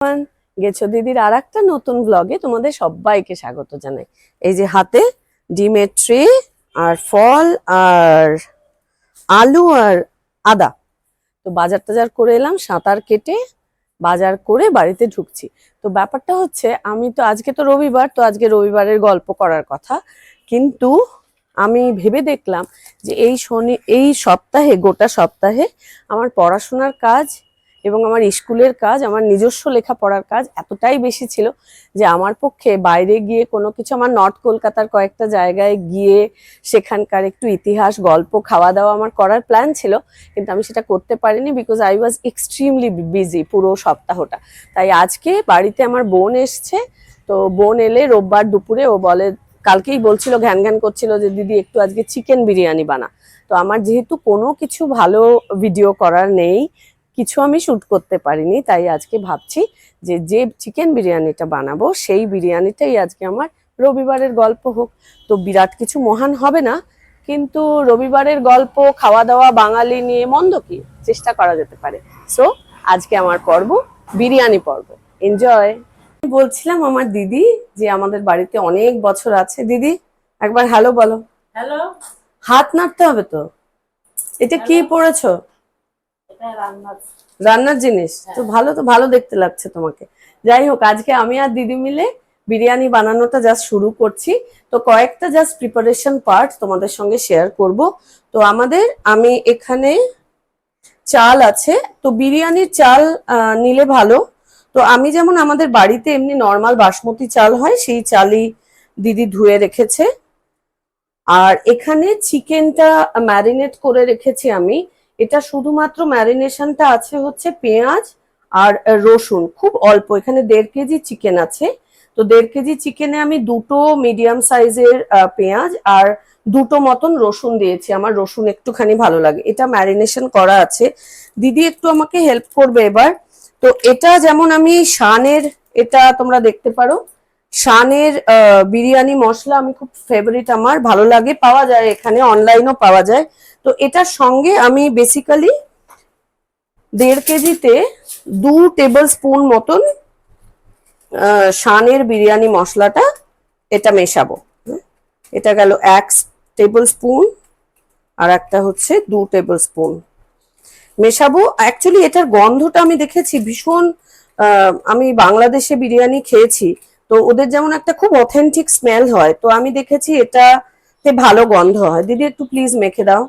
Everyone, গেছো দিদির আর একটা নতুন ব্লগে তোমাদের সবাইকে স্বাগত জানাই। এই যে হাতে ডিমের ট্রে আর ফল আর আলু আর আদা, তো বাজার টাজার করে এলাম। সাঁতার কেটে বাজার করে বাড়িতে ঢুকছি। তো ব্যাপারটা হচ্ছে, আমি তো আজকে তো রবিবার, তো আজকে রবিবারের গল্প করার কথা, কিন্তু আমি ভেবে দেখলাম যে এই সপ্তাহে, গোটা সপ্তাহে আমার পড়াশোনার কাজ এবং আমার স্কুলের কাজ, আমার নিজস্ব লেখাপড়ার কাজ এতটাই বেশি ছিল যে আমার পক্ষে বাইরে গিয়ে কোনো কিছু, আমার নর্থ কলকাতার কয়েকটা জায়গায় গিয়ে সেখানকার একটু ইতিহাস, গল্প, খাওয়া দাওয়া আমার করার প্ল্যান ছিল, কিন্তু আমি সেটা করতে পারিনি because I was extremely busy পুরো সপ্তাহটা। তাই আজকে বাড়িতে আমার বোন এসছে, তো বোন এলে রোববার দুপুরে ও বলে, কালকেই বলছিল, ঘ্যান ঘ্যান করছিল যে দিদি একটু আজকে চিকেন বিরিয়ানি বানা। তো আমার যেহেতু কোনো কিছু ভালো ভিডিও করার নেই, কিছু আমি শুট করতে পারিনি, তাই আজকে ভাবছি যে যে চিকেন বিরিয়ানিটা বানাবো সেই বিরিয়ানিটাই আজকে আমার রবিবারের গল্প হোক। তো বিরাট কিছু মহান হবে না, কিন্তু রবিবারের গল্প, খাওয়া দাওয়া, বাঙালি নিয়ে মন্দ কি, চেষ্টা করা যেতে পারে। সো আজকে আমার পর্ব বিরিয়ানি পর্ব, এনজয়। বলছিলাম আমার দিদি যে আমাদের বাড়িতে অনেক বছর আছে। দিদি একবার হ্যালো বলো। হ্যালো। হাত নাড়তে হবে তো। এটা কি পড়েছো? এটা রান্নার জিনিস তো ভালো, তো ভালো দেখতে লাগছে তোমাকে। যাই হোক, আজকে আমি আর দিদি মিলে বিরিয়ানি বানানোটা জাস্ট শুরু করছি। তো কয়েকটা জাস্ট প্রিপারেশন পার্ট তোমাদের সঙ্গে শেয়ার করব। তো আমি এখানে চাল আছে, তো বিরিয়ানির চাল নিলে ভালো। তো আমি যেমন আমাদের বাড়িতে এমনি নর্মাল বাসমতি চাল হয়, সেই চালই দিদি ধুয়ে রেখেছে। আর এখানে চিকেনটা ম্যারিনেট করে রেখেছি আমি। এটা শুধুমাত্র ম্যারিনেশনটা আছে হচ্ছে পেঁয়াজ আর রসুন, খুব অল্প। এখানে 1.5 কেজি চিকেন আছে, তো 1.5 কেজি চিকেনে আমি দুটো মিডিয়াম সাইজের পেঁয়াজ আর দুটো মতন রসুন দিয়েছি। আমার রসুন একটুখানি ভালো লাগে। এটা ম্যারিনেশন করা আছে। দিদি একটু আমাকে হেল্প করবে এবার। তো এটা যেমন আমি শানের, এটা তোমরা দেখতে পারো, শানের বিরিয়ানি মশলা আমি খুব ফেভারিট, আমার ভালো লাগে, পাওয়া যায় এখানে, অনলাইনেও পাওয়া যায়। তো এটার সঙ্গে আমি বেসিক্যালি 1.5 কেজিতে 2 টেবিল স্পুন মতন শানের বিরিয়ানি মশলাটা এটা মেশাবো। এটা গেল 1 টেবিল স্পুন, আর একটা হচ্ছে 2 টেবিল স্পুন মেশাবো। অ্যাকচুয়ালি এটার গন্ধটা আমি দেখেছি ভীষণ, আমি বাংলাদেশে বিরিয়ানি খেয়েছি, তো ওদের যেমন একটা খুব অথেন্টিক স্মেল হয়, তো আমি দেখেছি এটাতে ভালো গন্ধ হয়। দিদি একটু প্লিজ মেখে দাও।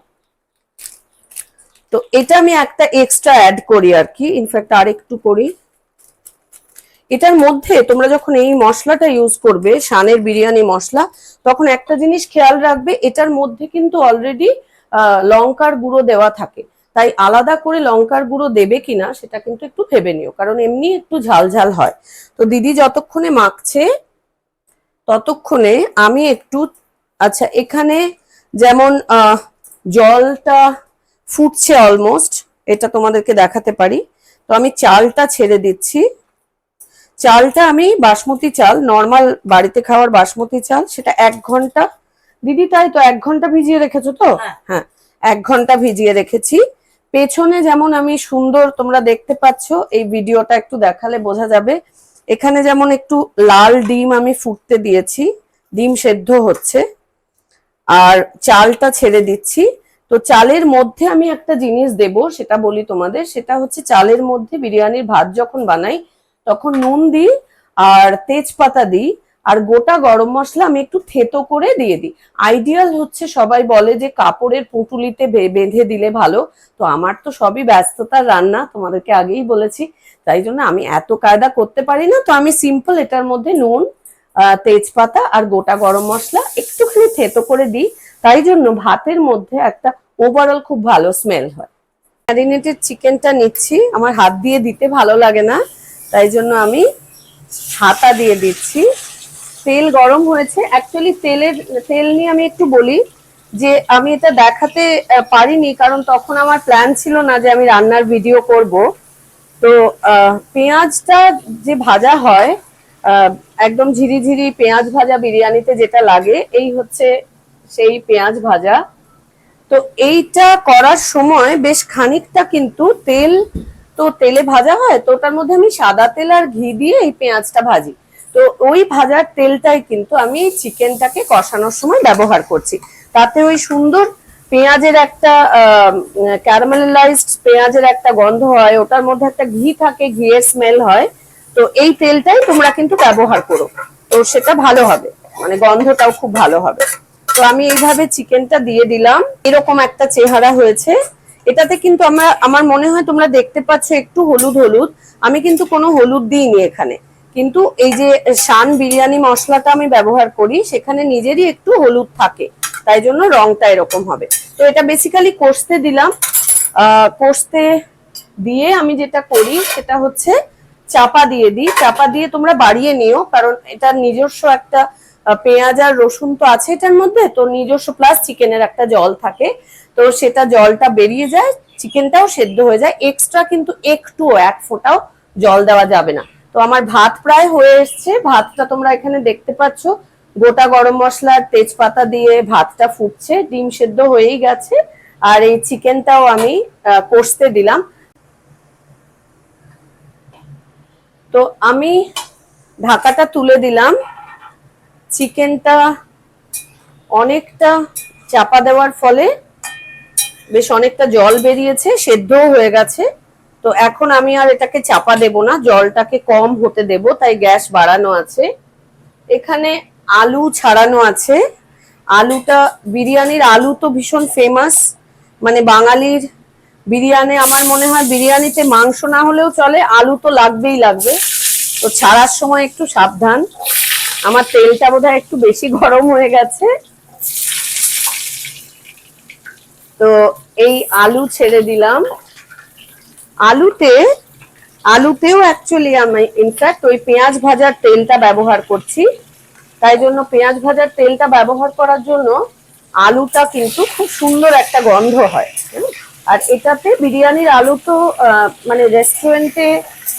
তো এটা আমি একটা এক্সট্রা অ্যাড করি আর কি, ইনফ্যাক্ট আর একটু করি। এটার মধ্যে তোমরা যখন এই মশলাটা ইউজ করবে, শানের বিরিয়ানি মশলা, তখন একটা জিনিস খেয়াল রাখবে, এটার মধ্যে কিন্তু অলরেডি লঙ্কার গুঁড়ো দেওয়া থাকে, তাই আলাদা করে লঙ্কার গুঁড়ো দেবে কিনা সেটা কিন্তু একটু ভেবে নিও, কারণ এমনি একটু ঝাল ঝাল হয়। তো দিদি যতক্ষণে মাখছে ততক্ষণে আমি একটু, আচ্ছা এখানে যেমন জলটা ফুটছে অলমোস্ট, এটা তোমাদেরকে দেখাতে পারি। তো আমি চালটা ছেড়ে দিচ্ছি। চালটা আমি বাসমতি চাল, নর্মাল বাড়িতে খাওয়ার বাসমতি চাল, সেটা 1 ঘন্টা, দিদি তাই তো 1 ঘন্টা ভিজিয়ে রেখেছো তো? হ্যাঁ, 1 ঘন্টা ভিজিয়ে রেখেছি। পেছনে যেমন আমি সুন্দর, তোমরা দেখতে পাচ্ছ, এই ভিডিওটা একটু দেখালে বোঝা যাবে, এখানে যেমন একটু লাল ডিম আমি ফুটতে দিয়েছি, ডিম সেদ্ধ হচ্ছে, আর চালটা ছেড়ে দিচ্ছি। তো চালের মধ্যে আমি একটা জিনিস দেব, সেটা বলি তোমাদের, সেটা হচ্ছে চালের মধ্যে বিরিয়ানির ভাত যখন বানাই তখন নুন দিই আর তেজপাতা দিই আর গোটা গরম মশলা আমি একটু থেতো করে দিয়ে দিই। আইডিয়াল হচ্ছে, সবাই বলে যে কাপড়ের পুঁটুলিতে বেঁধে দিলে ভালো, তো আমার তো সবই ব্যস্ততার রান্না, তোমাদেরকে আগেই বলেছি, তাই জন্য আমি এত কায়দা করতে পারি না। তো আমি সিম্পল এটার মধ্যে নুন, তেজপাতা আর গোটা গরম মশলা একটুখানি থেতো করে দিই, তাই জন্য ভাতের মধ্যে একটা ওভারঅল খুব ভালো স্মেল হয়। ম্যারিনেটেড চিকেনটা নিচ্ছি, আমার হাত দিয়ে দিতে ভালো লাগে না, তাই জন্য আমি হাতা দিয়ে দিচ্ছি। তেল গরম হয়েছে। অ্যাকচুয়ালি তেল নিয়ে আমি একটু বলি যে আমি এটা দেখাতে পারিনি, কারণ তখন আমার প্ল্যান ছিল না যে আমি রান্নার ভিডিও করব। তো পেঁয়াজটা যে ভাজা হয়, একদম ঝিরিঝিরি পেঁয়াজ ভাজা বিরিয়ানিতে যেটা লাগে, এই হচ্ছে সেই পেঁয়াজ ভাজা। তো এইটা করার সময় বেশ খানিকটা কিন্তু তেল তো তেলে ভাজা হয়, তো ওটার মধ্যে আমি সাদা তেল আর ঘি দিয়ে এই পেঁয়াজটা ভাজি। তো ওই ভাজার তেলটাই কিন্তু আমি চিকেনটাকে কষানোর সময় ব্যবহার করছি। তাতে ওই সুন্দর পেঁয়াজের একটা ক্যারামেলাইজড পেঁয়াজের একটা গন্ধ হয়, ওটার মধ্যে একটা ঘি থাকে, ঘিয়ের স্মেল হয়। তো এই তেলটাই তোমরা কিন্তু ব্যবহার করো, তো সেটা ভালো হবে, মানে গন্ধটাও খুব ভালো হবে। তো আমি এইভাবে চিকেনটা দিয়ে দিলাম, এরকম একটা চেহারা হয়েছে। এটাতে কিন্তু আমার মনে হয় তোমরা দেখতে পাচ্ছ একটু হলুদ হলুদ, আমি কিন্তু কোনো হলুদ দিইনি এখানে, কিন্তু এই যে শান বিরিয়ানি মশলাটা আমি ব্যবহার করি সেখানে নিজেরই একটু হলুদ থাকে, তাই জন্য রংটা এরকম হবে। তো এটা বেসিক্যালি কষতে দিলাম। কষতে দিয়ে আমি যেটা করি সেটা হচ্ছে চাপা দিয়ে দিই। চাপা দিয়ে তোমরা বাড়িয়ে নিও, কারণ এটা নিজস্ব একটা পেঁয়াজ আর রসুন তো আছে এটার মধ্যে, তো নিজস্ব প্লাস চিকেনের একটা জল থাকে, তো সেটা জলটা বেরিয়ে যায়, চিকেনটাও সেদ্ধ হয়ে যায়। এক্সট্রা কিন্তু একটু এক ফোঁটাও জল দেওয়া যাবে না। তো আমার ভাত প্রায় হয়ে এসছে, ভাতটা তোমরা এখানে দেখতে পাচ্ছ, গোটা গরম মশলা আর তেজপাতা দিয়ে ভাতটা ফুটছে, ডিম সেদ্ধ হয়েই গেছে। আর এই চিকেনটাও আমি কষতে দিলাম। তো আমি ঢাকাটা তুলে দিলাম। চিকেনটা অনেকটা চাপা দেওয়ার ফলে বেশ অনেকটা জল বেরিয়েছে, সেদ্ধও হয়ে গেছে। তো এখন আমি আর এটাকে চাপা দেব না, জলটাকে কম হতে দেব, তাই গ্যাস বাড়ানো আছে। এখানে আলু ছাড়ানো আছে। আলুটা, বিরিয়ানির আলু তো ভীষণ ফেমাস, মানে বাঙালির বিরিয়ানি, আমার মনে হয় বিরিয়ানিতে মাংস না হলেও চলে, আলু তো লাগবেই লাগবে। তো ছাড়ার সময় একটু সাবধান, আমার তেলটা বোধহয় একটু বেশি গরম হয়ে গেছে। তো এই আলু ছেড়ে দিলাম। আলুতেও অ্যাকচুয়ালি আমি ইনফ্যাক্ট ওই পেঁয়াজ ভাজার তেলটা ব্যবহার করছি, তাই জন্য পেঁয়াজ ভাজার তেলটা ব্যবহার করার জন্য আলুটা কিন্তু খুব সুন্দর একটা গন্ধ হয়। আর এটাতে বিরিয়ানির আলু তো মানে রেস্টুরেন্টে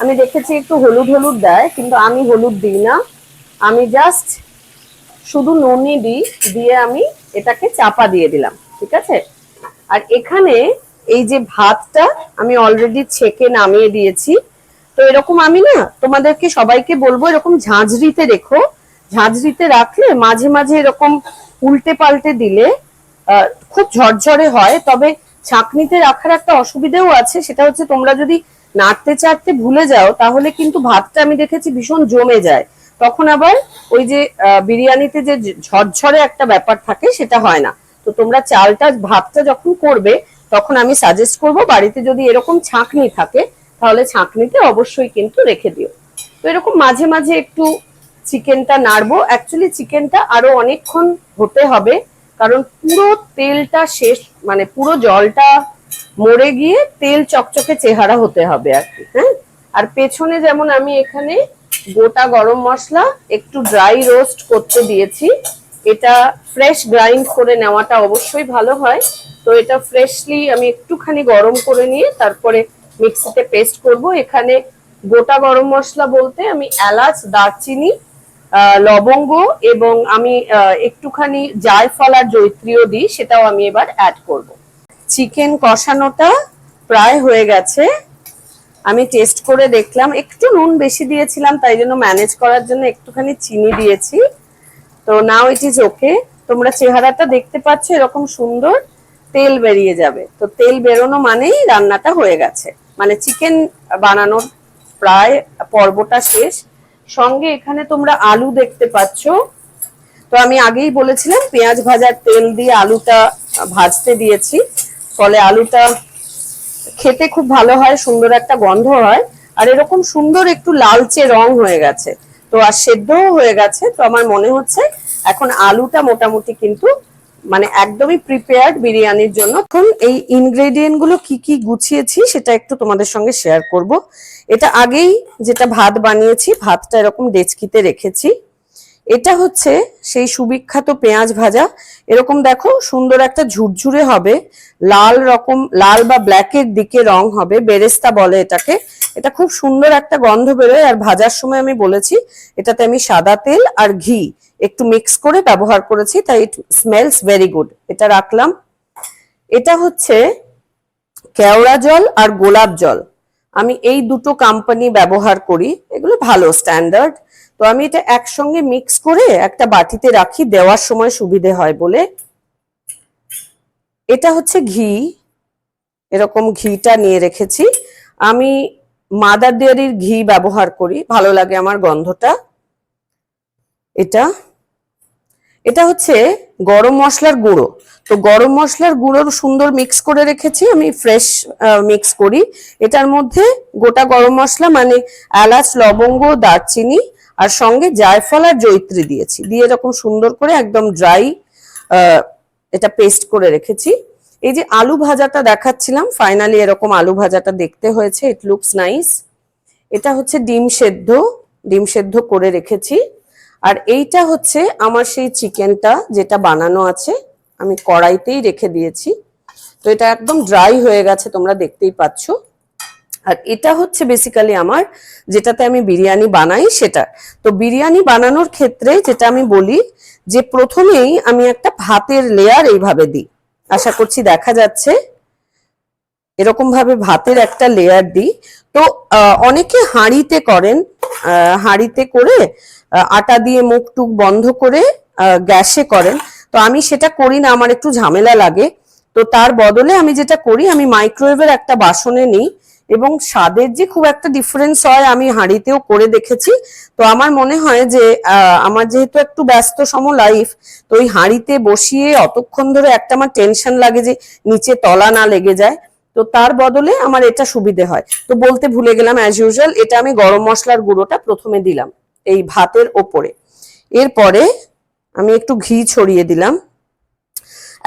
আমি দেখেছি একটু হলুদ হলুদ দেয়, কিন্তু আমি হলুদ দিই না, আমি জাস্ট শুধু নুনই দিই, দিয়ে আমি এটাকে চাপা দিয়ে দিলাম, ঠিক আছে। আর এখানে এই যে ভাতটা আমি অলরেডি ছেঁকে নামিয়ে দিয়েছি। তো এরকম আমি না তোমাদেরকে সবাইকে বলবো, এরকম ঝাঁঝরিতে রেখো, ঝাঁঝরিতে রাখলে মাঝে মাঝে এরকম উল্টে পাল্টে দিলে খুব ঝরঝরে হয়। তবে ছাঁকনিতে রাখার একটা অসুবিধাও আছে, সেটা হচ্ছে তোমরা যদি নাড়তে চাড়তে ভুলে যাও তাহলে কিন্তু ভাতটা আমি দেখেছি ভীষণ জমে যায়, তখন আবার ওই যে বিরিয়ানিতে যে ঝরঝরে একটা ব্যাপার থাকে সেটা হয় না। তো তোমরা চালটা ভাতটা যখন করবে তখন আমি সাজেস্ট করব বাড়িতে যদি এরকম ছাঁকনি থাকে তাহলে ছাঁকনিতে অবশ্যই কিন্তু রেখে দিও। তো এরকম মাঝে মাঝে একটু চিকেনটা নাড়বো। অ্যাকচুয়ালি চিকেনটা আরো অনেকক্ষণ হতে হবে, কারণ পুরো তেলটা শেষ, মানে পুরো জলটা মরে গিয়ে তেল চকচকে চেহারা হতে হবে আর কি। হ্যাঁ, আর পেছনে যেমন আমি এখানে গোটা গরম মশলা একটু ড্রাই রোস্ট করতে দিয়েছি, এটা ফ্রেশ গ্রাইন্ড করে নেওয়াটা অবশ্যই ভালো হয়। তো এটা ফ্রেশলি আমি একটুখানি গরম করে নিয়ে তারপরে মিক্সিতে পেস্ট করব। এখানে গোটা গরম মশলা বলতে আমি এলাচ, দারচিনি, লবঙ্গ এবং আমি একটুখানি জায়ফল আর জয়িত্রীও দিই, সেটাও আমি এবার অ্যাড করব। চিকেন কষানোটা প্রায় হয়ে গেছে, আমি টেস্ট করে দেখলাম, একটু নুন বেশি দিয়েছিলাম, তাই জন্য ম্যানেজ করার জন্য একটুখানি চিনি দিয়েছি। তো নাও ইট ইজ ওকে। তোমরা চেহারাটা দেখতে পাচ্ছ, এরকম সুন্দর তেল বেরিয়ে যাবে। তো তেল বেরোনো মানেই রান্নাটা হয়ে গেছে, মানে চিকেন বানানোর প্রায় পর্বটা শেষ। সঙ্গে এখানে তোমরা আলু দেখতে পাচ্ছ। তো আমি আগেই বলেছিলাম পেঁয়াজ ভাজার তেল দিয়ে আলুটা ভাজতে দিয়েছি, ফলে আলুটা খেতে খুব ভালো হয়, সুন্দর একটা গন্ধ হয়, আর এরকম সুন্দর একটু লালচে রং হয়ে গেছে। তো আর সেদ্ধও হয়ে গেছে। তো আমার মনে হচ্ছে এখন আলুটা মোটামুটি কিন্তু মানে একদমই প্রিপেয়ার্ড বিরিয়ানির জন্য। এখন এই ইনগ্রেডিয়েন্ট গুলো কি কি গুছিয়েছি সেটা একটু তোমাদের সঙ্গে শেয়ার করব। এটা আগেই যেটা ভাত বানিয়েছি, ভাতটা এরকম ডেচকিতে রেখেছি। এটা হচ্ছে সেই সুবিখ্যাত পেঁয়াজ ভাজা, এরকম দেখো সুন্দর একটা ঝুরঝুরে হবে, লাল বা ব্ল্যাকের দিকে রং হবে, বেরেস্তা বলে এটাকে। এটা খুব সুন্দর একটা গন্ধ বেরোয়, আর ভাজার সময় আমি বলেছি এটাতে আমি সাদা তেল আর ঘি একটু মিক্স করে ব্যবহার করেছি, তাই ইট স্মেলস ভেরি গুড। এটা রাখলাম। এটা হচ্ছে কেওড়া জল আর গোলাপ জল, আমি এই দুটো কোম্পানি ব্যবহার করি, এগুলো ভালো স্ট্যান্ডার্ড। তো আমি এটা একসঙ্গে মিক্স করে একটা বাটিতে রাখি, দেওয়ার সময় সুবিধে হয় বলে। এটা হচ্ছে ঘি, এরকম ঘিটা নিয়ে রেখেছি। আমি মাদার ডেয়ারির ঘি ব্যবহার করি, ভালো লাগে আমার গন্ধটা। এটা এটা হচ্ছে গরম মশলার গুঁড়ো। তো গরম মশলার গুঁড়োর সুন্দর মিক্স করে রেখেছি, আমি ফ্রেশ মিক্স করি। এটার মধ্যে গোটা গরম মশলা মানে এলাচ, লবঙ্গ, দারচিনি আর সঙ্গে জায়ফল আর জয়িত্রী দিয়েছি, দিয়ে এরকম সুন্দর করে একদম ড্রাই এটা পেস্ট করে রেখেছি। এই যে আলু ভাজাটা দেখাচ্ছিলাম, ফাইনালি এরকম আলু ভাজাটা দেখতে হয়েছে, ইট লুকস নাইস। এটা হচ্ছে ডিম সেদ্ধ করে রেখেছি। আর এইটা হচ্ছে আমার সেই চিকেনটা যেটা বানানো আছে, আমি কড়াইতেই রেখে দিয়েছি। তো এটা একদম ড্রাই হয়ে গেছে, তোমরা দেখতেই পাচ্ছ। আর এটা হচ্ছে বেসিক্যালি আমার যেটাতে আমি বিরিয়ানি বানাই সেটা। তো বিরিয়ানি বানানোর ক্ষেত্রে যেটা আমি বলি যে প্রথমেই আমি একটা ভাতের লেয়ার এইভাবে দিই, আশা করছি দেখা যাচ্ছে, এরকম ভাবে ভাতের একটা লেয়ার দিই। তো অনেকে হাঁড়িতে করেন, হাঁড়িতে করে আটা দিয়ে মুখ টুক বন্ধ করে গ্যাসে করেন। তো আমি সেটা করি না, আমার একটু ঝামেলা লাগে। তো তার বদলে আমি যেটা করি, আমি মাইক্রোওয়েভের একটা বাসনে নিই, এবং স্বাদের যে খুব একটা ডিফারেন্স হয় আমি হাঁড়িতেও করে দেখেছি। তো আমার মনে হয় যে আমার যেহেতু একটু ব্যস্তসম লাইফ, তো ওই হাঁড়িতে বসিয়ে অতক্ষণ ধরে একটা আমার টেনশন লাগে যে নিচে তলা না লেগে যায়। তো তার বদলে আমার এটা সুবিধে হয়। তো বলতে ভুলে গেলাম, অ্যাজ ইউজুয়াল এটা আমি গরম মশলার গুঁড়োটা প্রথমে দিলাম এই ভাতের ওপরে। এরপরে আমি একটু ঘি ছড়িয়ে দিলাম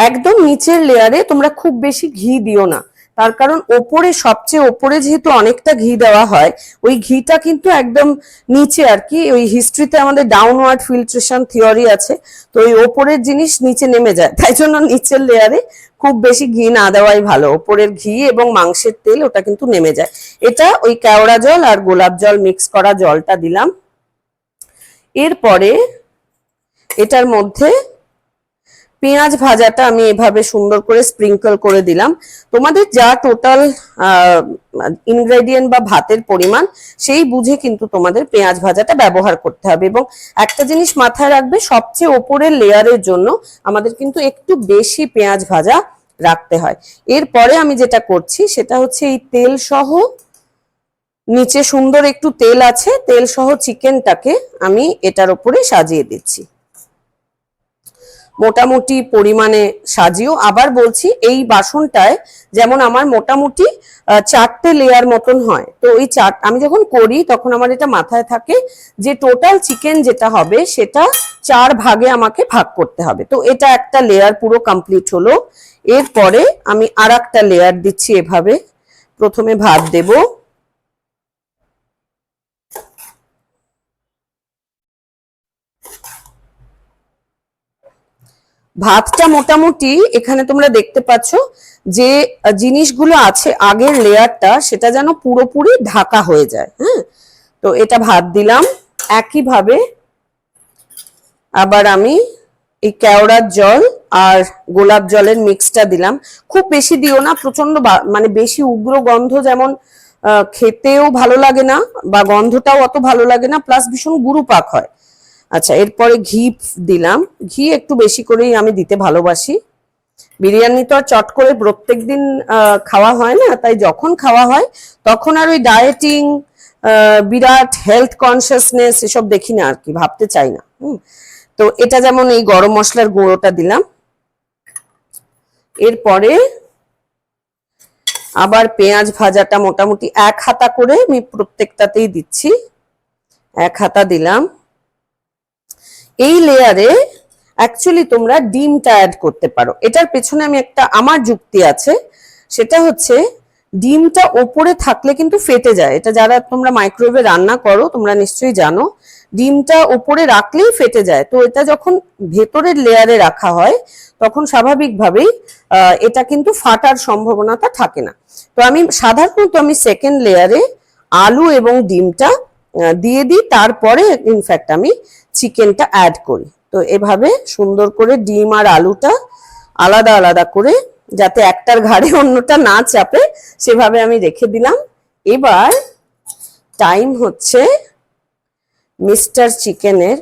একদম নিচের লেয়ারে। তোমরা খুব বেশি ঘি দিও না, তার কারণ ওপরে, সবচেয়ে ওপরে যেহেতু অনেকটা ঘি দেওয়া হয়, ওই ঘিটা কিন্তু একদম নিচে আর কি, ওই হিস্ট্রিতে আমাদের ডাউনওয়ার্ড ফিল্ট্রেশন থিওরি আছে। তো ওই ওপরের জিনিস নিচে নেমে যায়, তাই জন্য নিচের লেয়ারে খুব বেশি ঘি না দেওয়াই ভালো। ওপরের ঘি এবং মাংসের তেল ওটা কিন্তু নেমে যায়। এটা ওই কেওড়া জল আর গোলাপ জল মিক্স করা জলটা দিলাম। এরপরে এটার মধ্যে পেঁয়াজ ভাজাটা আমি এভাবে সুন্দর করে স্প্রিঙ্কল করে দিলাম। তোমাদের যা টোটাল ইনগ্রেডিয়েন্ট বা ভাতের পরিমাণ সেই বুঝে কিন্তু তোমাদের পেঁয়াজ ভাজাটা ব্যবহার করতে হবে। এবং একটা জিনিস মাথায় রাখবে, সবচেয়ে ওপরের লেয়ারের জন্য আমাদের কিন্তু একটু বেশি পেঁয়াজ ভাজা রাখতে হয়। এরপরে আমি যেটা করছি সেটা হচ্ছে এই তেল সহ, নিচে সুন্দর একটু তেল আছে, তেল সহ চিকেনটাকে আমি এটার উপরে সাজিয়ে দিচ্ছি। মোটামুটি পরিমাণে সাজিও। আবার বলছি, এই বাসনটায় যেমন আমার মোটামুটি 4টে লেয়ার মতন হয়। তো ওই আমি যখন করি তখন আমার এটা মাথায় থাকে যে টোটাল চিকেন যেটা হবে সেটা 4 ভাগে আমাকে ভাগ করতে হবে। তো এটা একটা লেয়ার পুরো কমপ্লিট হলো। এরপরে আমি আর একটা লেয়ার দিচ্ছি এভাবে। প্রথমে ভাত দেব, ভাতটা মোটামুটি এখানে তোমরা দেখতে পাচ্ছ যে জিনিসগুলো আছে আগের লেয়ারটা, সেটা যেন পুরোপুরি ঢাকা হয়ে যায়। হ্যাঁ, তো এটা ভাত দিলাম। একইভাবে আবার আমি এই কেওড়ার জল আর গোলাপ জলের মিক্সটা দিলাম। খুব বেশি দিও না, প্রচন্ড মানে বেশি উগ্র গন্ধ যেমন খেতেও ভালো লাগে না, বা গন্ধটাও অত ভালো লাগে না, প্লাস ভীষণ গুরুপাক হয়। আচ্ছা, এরপরে ঘি দিলাম। ঘি একটু বেশি করেই আমি দিতে ভালোবাসি। বিরিয়ানি তো আর চট করে প্রত্যেকদিন খাওয়া হয় না, তাই যখন খাওয়া হয় তখন আর ওই ডায়েটিং, বিরাট হেলথ কনসিয়াসনেস এসব দেখি না আর কি, ভাবতে চাই না। তো এটা যেমন এই গরম মশলার গুঁড়োটা দিলাম। এরপরে আবার পেঁয়াজ ভাজাটা মোটামুটি 1 হাতা করে আমি প্রত্যেকটাতেই দিচ্ছি, 1 হাতা দিলাম। এই লেয়ারে অ্যাকচুয়ালি তোমরা ডিমটা অ্যাড করতে পারো। এটার পেছনে আমি আমার যুক্তি আছে, সেটা হচ্ছে ডিমটা ওপরে থাকলে কিন্তু ফেটে যায়। এটা যারা তোমরা মাইক্রোওয়েভে রান্না করো তোমরা নিশ্চয়ই জানো, ডিমটা ওপরে রাখলেই ফেটে যায়। তো এটা যখন ভেতরের লেয়ারে রাখা হয় তখন স্বাভাবিকভাবেই এটা কিন্তু ফাটার সম্ভাবনাটা থাকে না। তো সাধারণত আমি সেকেন্ড লেয়ারে আলু এবং ডিমটা দিয়ে দিই, তারপরে ইনফ্যাক্ট আমি চিকেনটা অ্যাড করি। তো এভাবে সুন্দর করে ডিম আর আলুটা আলাদা আলাদা করে, যাতে একটার ঘাড়ে অন্যটা না চাপে, সেভাবে আমি রেখে দিলাম। এবার টাইম হচ্ছে মিস্টার চিকেনের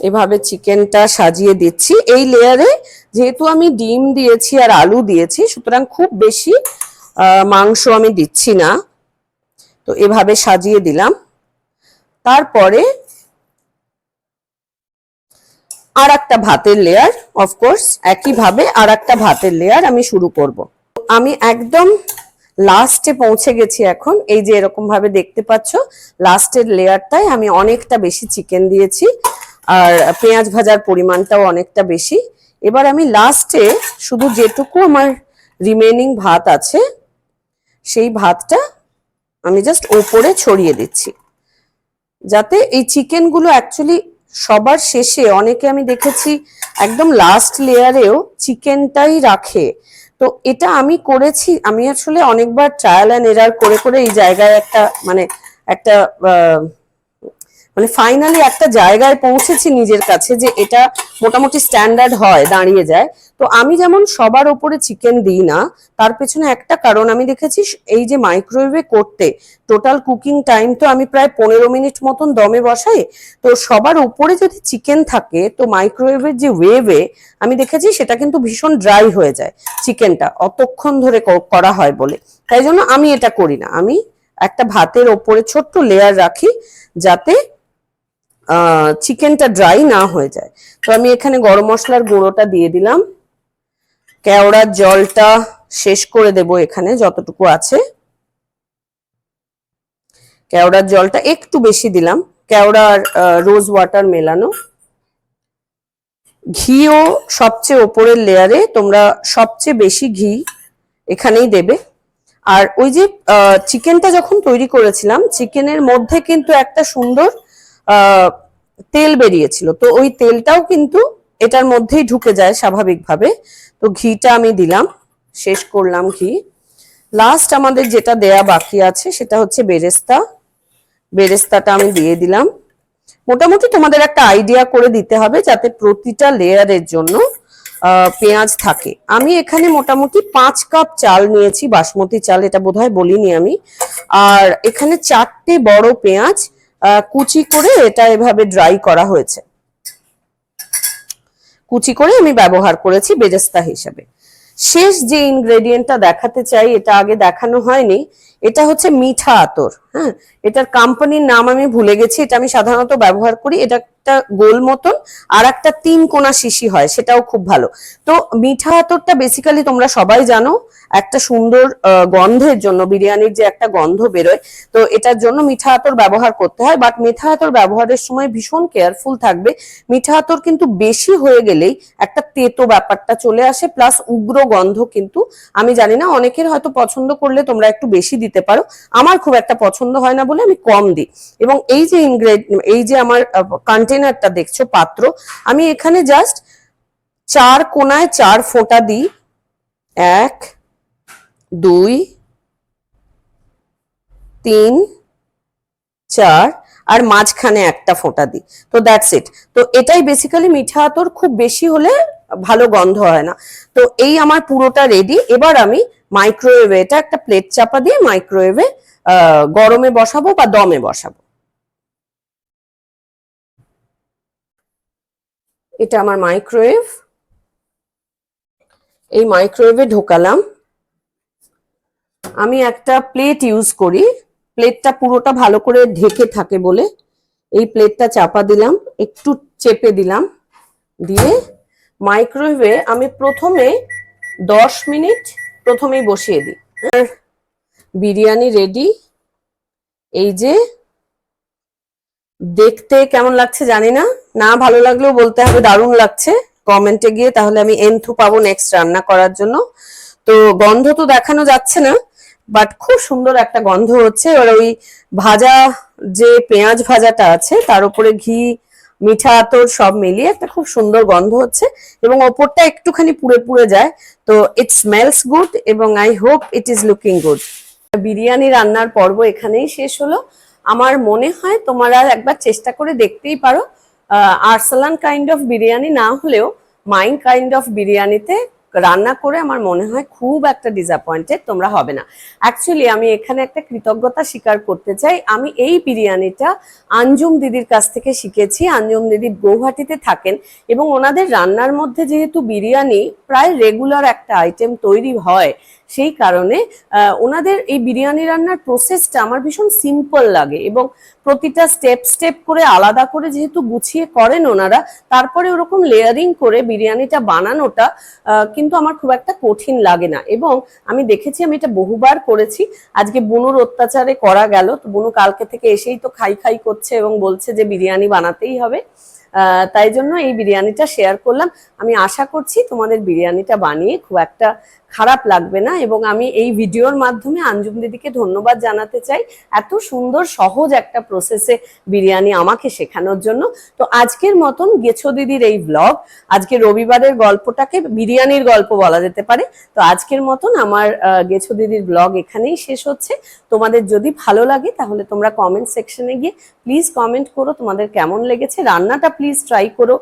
এভাবে চিকেনটা সাজিয়ে দিচ্ছি। এই লেয়ারে যেহেতু আমি ডিম দিয়েছি আর আলু দিয়েছি, সুতরাং খুব বেশি মাংস আমি দিচ্ছি না। তো এভাবে সাজিয়ে দিলাম। তারপরে আর একটা ভাতের লেয়ার, অফকোর্স একইভাবে আর একটা ভাতের লেয়ার আমি শুরু করব। আমি একদম লাস্টে পৌঁছে গেছি এখন। এই যে এরকম ভাবে দেখতে পাচ্ছ, লাস্টের লেয়ারটায় আমি অনেকটা বেশি চিকেন দিয়েছি আর পেঁয়াজ ভাজার পরিমাণটাও অনেকটা বেশি। এবার আমি লাস্টে শুধু যেটুকু আমার রিমেনিং ভাত আছে সেই ভাতটা আমি জাস্ট ওপরে ছড়িয়ে দিচ্ছি, যাতে এই চিকেনগুলো অ্যাকচুয়ালি সবার শেষে, অনেকে আমি দেখেছি একদম লাস্ট লেয়ারেও চিকেনটাই রাখে। তো এটা আমি করেছি, আমি আসলে অনেকবার ট্রায়াল অ্যান্ড এরার করে করে এই জায়গায় একটা মানে ফাইনালি একটা জায়গায় পৌঁছেছি নিজের কাছে যে এটা মোটামুটি স্ট্যান্ডার্ড হয়, দাঁড়িয়ে যায়। তো আমি যেমন সবার ওপরে চিকেন দিই না, তার পেছনে একটা কারণ আমি দেখেছি, এই যে মাইক্রোওয়েভে করতে টোটাল কুকিং টাইম তো আমি প্রায় 15 মিনিট মতন দমে বসাই। তো সবার উপরে যদি চিকেন থাকে তো মাইক্রোওয়েভের যে ওয়েভে আমি দেখেছি সেটা কিন্তু ভীষণ ড্রাই হয়ে যায় চিকেনটা, অতক্ষণ ধরে করা হয় বলে। তাই জন্য আমি এটা করি না, আমি একটা ভাতের ওপরে ছোট্ট লেয়ার রাখি যাতে চিকেনটা ড্রাই না হয়ে যায়। তো আমি এখানে গরম মশলার গুঁড়োটা দিয়ে দিলাম, কেওড়ার জলটা শেষ করে দেব এখানে যতটুকু আছে। কেওড়ার জলটা একটু বেশি দিলাম, কেওড়ার রোজ ওয়াটার মেলানো। ঘিও সবচেয়ে ওপরের লেয়ারে, তোমরা সবচেয়ে বেশি ঘি এখানেই দেবে। আর ওই যে চিকেনটা যখন তৈরি করেছিলাম, চিকেনের মধ্যে কিন্তু একটা সুন্দর তেল বেরিয়েছিল, তো ওই তেলটাও কিন্তু এটার মধ্যেই ঢুকে যায় স্বাভাবিকভাবে। তো ঘিটা আমি দিলাম, শেষ করলাম ঘি। লাস্ট আমাদের যেটা দেয়া বাকি আছে সেটা হচ্ছে বেরেস্তা। বেরেস্তাটা আমি দিয়ে দিলাম। মোটামুটি তোমাদের একটা আইডিয়া করে দিতে হবে যাতে প্রতিটা লেয়ারের জন্য পেঁয়াজ থাকে। আমি এখানে মোটামুটি 5 কাপ চাল নিয়েছি, বাসমতি চাল, এটা বোধহয় বলিনি আমি। আর এখানে 4টে বড় পেঁয়াজ কুচি করে এটা এভাবে ড্রাই করা হয়েছে, কুচি করে আমি ব্যবহার করেছি বেরেস্তা হিসেবে। শেষ যে ইনগ্রেডিয়েন্টটা দেখাতে চাই, এটা আগে দেখানো হয়নি, এটা হচ্ছে মিঠা আতর। হ্যাঁ, এটার কোম্পানির নাম আমি ভুলে গেছি, এটা আমি সাধারণত ব্যবহার করি। এটা একটা গোল মতন, আর একটা 3 কোনা শিশি হয়, সেটাও খুব ভালো। তো মিঠা আতরটা বেসিক্যালি তোমরা সবাই জানো একটা সুন্দর গন্ধের জন্য, বিরিয়ানির যে একটা গন্ধ বেরোয়, তো এটার জন্য মিঠা আতর ব্যবহার করতে হয়। বাট মিঠা আতর ব্যবহারের সময় ভীষণ কেয়ারফুল থাকবে। মিঠা আতর কিন্তু বেশি হয়ে গেলেই একটা তেতো ব্যাপারটা চলে আসে, প্লাস উগ্র গন্ধ। কিন্তু আমি জানি না, অনেকের হয়তো পছন্দ করলে তোমরা একটু বেশি দিতে পারো, আমার খুব একটা পছন্দ হয় না বলে আমি কম দিই। এবং এই যে আমার কন্টেনারটা দেখছো, পাত্র, আমি এখানে জাস্ট 4 কোনায় 4 ফোঁটা দিই, 1 2 3 4, আর মাঝখানে একটা ফোঁটা দিই। তো দ্যাটস ইট। তো এটাই বেসিক্যালি মিঠা আতর, খুব বেশি হলে ভালো গন্ধ হয় না। তো এই আমার পুরোটা রেডি। এবার আমি মাইক্রোওয়েভে এটা একটা প্লেট চাপা দিয়ে মাইক্রোওয়েভে গরমে বসাবো বা দমে বসাবো। এটা আমার মাইক্রোওয়েভ, এই মাইক্রোওয়েভে ঢোকালাম। আমি একটা প্লেট ইউজ করি, প্লেটটা পুরোটা ভালো করে ঢেকে থাকে বলে এই প্লেটটা চাপা দিলাম, একটু চেপে দিলাম, দিয়ে মাইক্রোওয়েভে আমি প্রথমে 10 মিনিট প্রথমেই বসিয়ে দিই। বিরিয়ানি রেডি। এই যে দেখতে কেমন লাগছে জানি না, না ভালো লাগলেও বলতে হবে দারুণ লাগছে কমেন্টে গিয়ে, তাহলে আমি এন্থু পাবো নেক্সট রান্না করার জন্য। তো গন্ধ তো দেখানো যাচ্ছে না, বাট খুব সুন্দর একটা গন্ধ হচ্ছে। আর ওই ভাজা যে পেঁয়াজ ভাজাটা আছে তার উপরে ঘি, মিঠা আতর সব মিলিয়ে একটা খুব সুন্দর গন্ধ হচ্ছে, এবং ওপরটা একটুখানি পুড়ে পুড়ে যায়। তো ইট স্মেলস গুড, এবং I hope it is looking good. Biryani রান্নার পর্ব এখানেই শেষ হলো। আমার মনে হয় তোমরা একবার চেষ্টা করে দেখতেই পারো। আরসালান কাইন্ড অফ বিরিয়ানি না হলেও মাইন কাইন্ড অফ বিরিয়ানিতে রান্না করে আমার মনে হয় খুব একটা ডিসঅ্যাপয়েন্টেড তোমরা হবে না। অ্যাকচুয়ালি আমি এখানে একটা কৃতজ্ঞতা স্বীকার করতে চাই, আমি এই বিরিয়ানিটা আঞ্জুম দিদির কাছ থেকে শিখেছি। আঞ্জুম দিদি গৌহাটিতে থাকেন এবং ওনাদের রান্নার মধ্যে যেহেতু বিরিয়ানি প্রায় রেগুলার একটা আইটেম তৈরি হয়, সেই কারণে ওনাদের এই বিরিয়ানি রান্নার প্রসেসটা আমার ভীষণ সিম্পল লাগে এবং প্রতিটা স্টেপ স্টেপ করে আলাদা করে যেহেতু গুছিয়ে করেন ওনারা, তারপরে ওরকম লেয়ারিং করে বিরিয়ানিটা বানানোটা কিন্তু আমার খুব একটা কঠিন লাগে না। এবং আমি দেখেছি, আমি এটা বহুবার করেছি। আজকে বুনুর অত্যাচারে করা গেল, তো বুনু কালকে থেকে এসেই তো খাই খাই করছে এবং বলছে যে বিরিয়ানি বানাতেই হবে। তাই জন্য এই বিরিয়ানিটা শেয়ার করলাম। আমি আশা করছি তোমাদের বিরিয়ানিটা বানিয়ে খুব একটা খারাপ লাগবে না, এবং আমি এই ভিডিওর মাধ্যমে আঞ্জুম দিদিকে ধন্যবাদ জানাতে চাই এত সুন্দর সহজ একটা প্রসেসে বিরিয়ানি আমাকে শেখানোর জন্য। তো আজকের মতন গেছো দিদির এই ব্লগ, আজকে রবিবারের গল্পটাকে বিরিয়ানির গল্প বলা যেতে পারে, তো আজকের মতন আমার গেছো দিদির ব্লগ এখানেই শেষ হচ্ছে। তোমাদের যদি ভালো লাগে তাহলে তোমরা কমেন্ট সেকশনে গিয়ে প্লিজ কমেন্ট করো তোমাদের কেমন লেগেছে। রান্নাটা প্লিজ ট্রাই করো।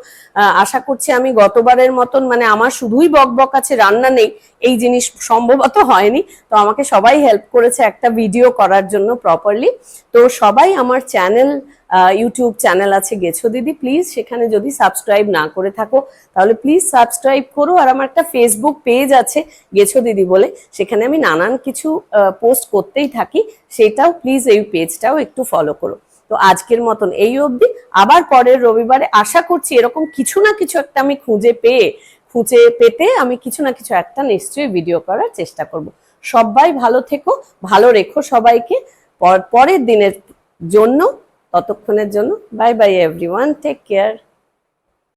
আশা করছি আমি গতবারের মতন, মানে আমার শুধুই বকবক আছে, রান্না নেই, এই জিনিস সম্ভবত হয়নি। তো আমাকে সবাই হেল্প করেছে একটা ভিডিও করার জন্য প্রপারলি। তো সবাই আমার চ্যানেল, ইউটিউব চ্যানেল আছে গেছো দিদি, প্লিজ সেখানে যদি সাবস্ক্রাইব না করে থাকো তাহলে প্লিজ সাবস্ক্রাইব করো। আর আমার একটা ফেসবুক পেজ আছে গেছো দিদি বলে, সেখানে আমি নানান কিছু পোস্ট করতেই থাকি, সেটাও প্লিজ এই পেজটাও একটু ফলো করো। তো আজকের মতন এই অবধি, আবার পরের রবিবারে আশা করছি এরকম কিছু না কিছু একটা আমি খুঁজে পেতে আমি কিছু না কিছু একটা নিশ্চয়ই ভিডিও করার চেষ্টা করব। সবাই ভালো থেকো, ভালো রেখো সবাইকে পরের দিনের জন্য। ততক্ষণের জন্য bye bye everyone, take care.